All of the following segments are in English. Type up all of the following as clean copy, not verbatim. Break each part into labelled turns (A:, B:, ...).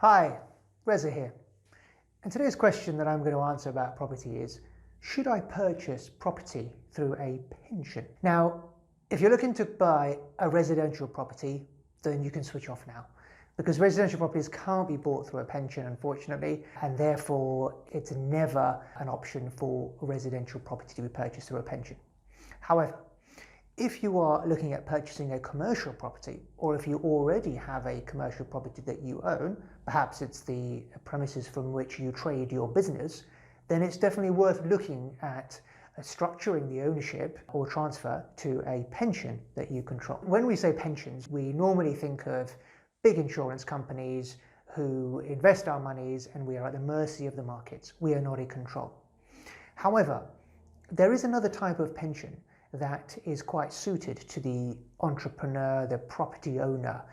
A: Hi, Reza here. And today's question that I'm going to answer about property is, should I purchase property through a pension? Now, if you're looking to buy a residential property, then you can switch off now, because residential properties can't be bought through a pension, unfortunately, and therefore it's never an option for residential property to be purchased through a pension. However, if you are looking at purchasing a commercial property, or if you already have a commercial property that you own, perhaps it's the premises from which you trade your business, then it's definitely worth looking at structuring the ownership or transfer to a pension that you control. When we say pensions, we normally think of big insurance companies who invest our monies and we are at the mercy of the markets. We are not in control. However, there is another type of pension that is quite suited to the entrepreneur, the property owner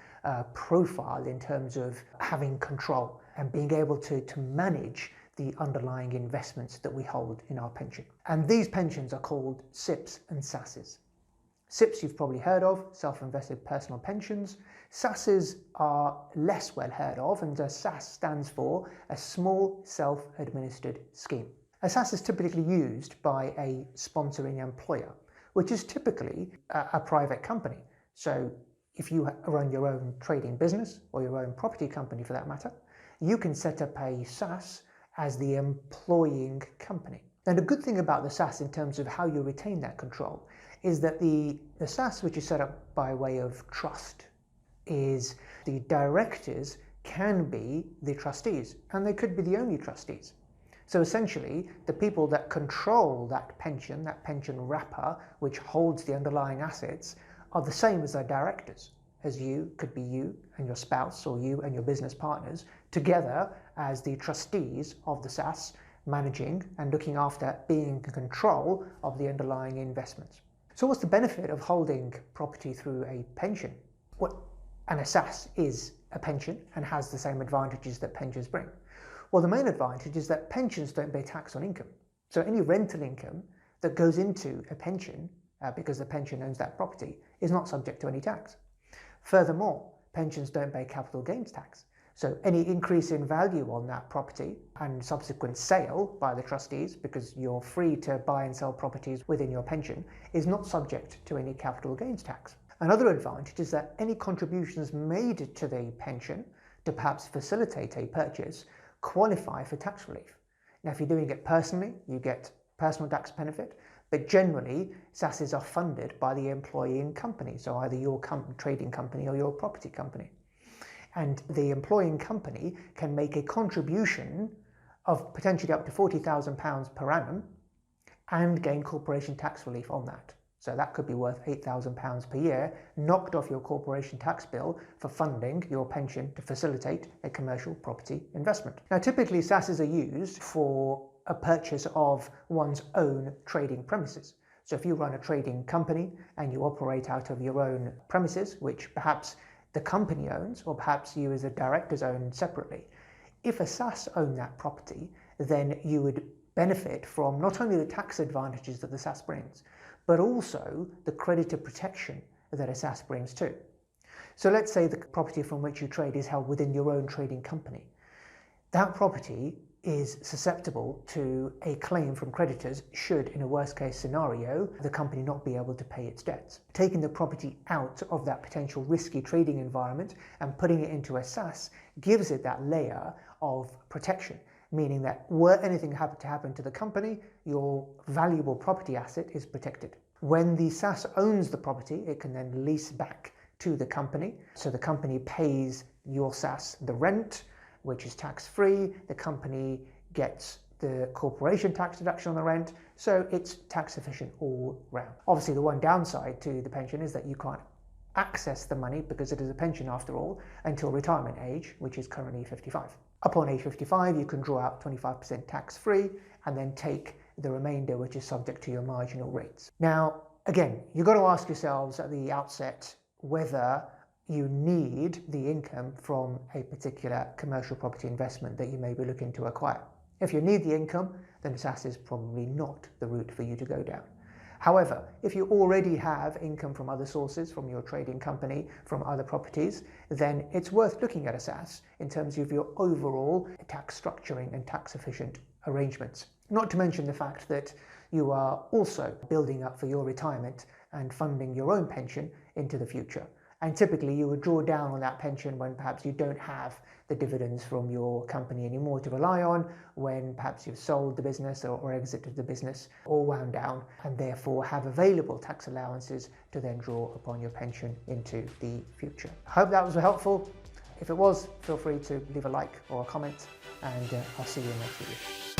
A: profile in terms of having control and being able to manage the underlying investments that we hold in our pension. And these pensions are called SIPPs and SSASs. SIPPs you've probably heard of, self-invested personal pensions. SSASs are less well heard of, and SAS stands for a small self-administered scheme. A SAS is typically used by a sponsoring employer, which is typically a private company. So if you run your own trading business or your own property company for that matter, you can set up a SAS as the employing company. Now the good thing about the SAS in terms of how you retain that control is that the SAS, which is set up by way of trust, is the directors can be the trustees, and they could be the only trustees. So essentially, the people that control that pension wrapper, which holds the underlying assets, are the same as their directors, as you could be you and your spouse, or you and your business partners, together as the trustees of the SAS, managing and looking after being in control of the underlying investments. So what's the benefit of holding property through a pension? And a SAS is a pension and has the same advantages that pensions bring. Well, the main advantage is that pensions don't pay tax on income. So any rental income that goes into a pension, because the pension owns that property, is not subject to any tax. Furthermore, pensions don't pay capital gains tax. So any increase in value on that property and subsequent sale by the trustees, because you're free to buy and sell properties within your pension, is not subject to any capital gains tax. Another advantage is that any contributions made to the pension to perhaps facilitate a purchase qualify for tax relief. Now, if you're doing it personally, you get personal tax benefit, but generally SSASs are funded by the employing company, so either your trading company or your property company. And the employing company can make a contribution of potentially up to £40,000 per annum and gain corporation tax relief on that. So that could be worth £8,000 per year, knocked off your corporation tax bill for funding your pension to facilitate a commercial property investment. Now, typically SSASs are used for a purchase of one's own trading premises. So if you run a trading company and you operate out of your own premises, which perhaps the company owns, or perhaps you as a directors own separately, if a SAS owned that property, then you would benefit from not only the tax advantages that the SAS brings, but also the creditor protection that a SAS brings too. So let's say the property from which you trade is held within your own trading company. That property is susceptible to a claim from creditors should, in a worst case scenario, the company not be able to pay its debts. Taking the property out of that potential risky trading environment and putting it into a SAS gives it that layer of protection, meaning that were anything to happen to the company, your valuable property asset is protected. When the SAS owns the property, it can then lease back to the company. So the company pays your SAS the rent, which is tax-free. The company gets the corporation tax deduction on the rent, so it's tax efficient all round. Obviously, the one downside to the pension is that you can't access the money, because it is a pension after all, until retirement age, which is currently 55. Upon age 55, you can draw out 25% tax-free and then take the remainder, which is subject to your marginal rates. Now, again, you've got to ask yourselves at the outset whether you need the income from a particular commercial property investment that you may be looking to acquire. If you need the income, then SAS is probably not the route for you to go down. However, if you already have income from other sources, from your trading company, from other properties, then it's worth looking at a SSAS in terms of your overall tax structuring and tax efficient arrangements. Not to mention the fact that you are also building up for your retirement and funding your own pension into the future. And typically you would draw down on that pension when perhaps you don't have the dividends from your company anymore to rely on, when perhaps you've sold the business or exited the business or wound down, and therefore have available tax allowances to then draw upon your pension into the future. I hope that was helpful. If it was, feel free to leave a like or a comment, and I'll see you in the next video.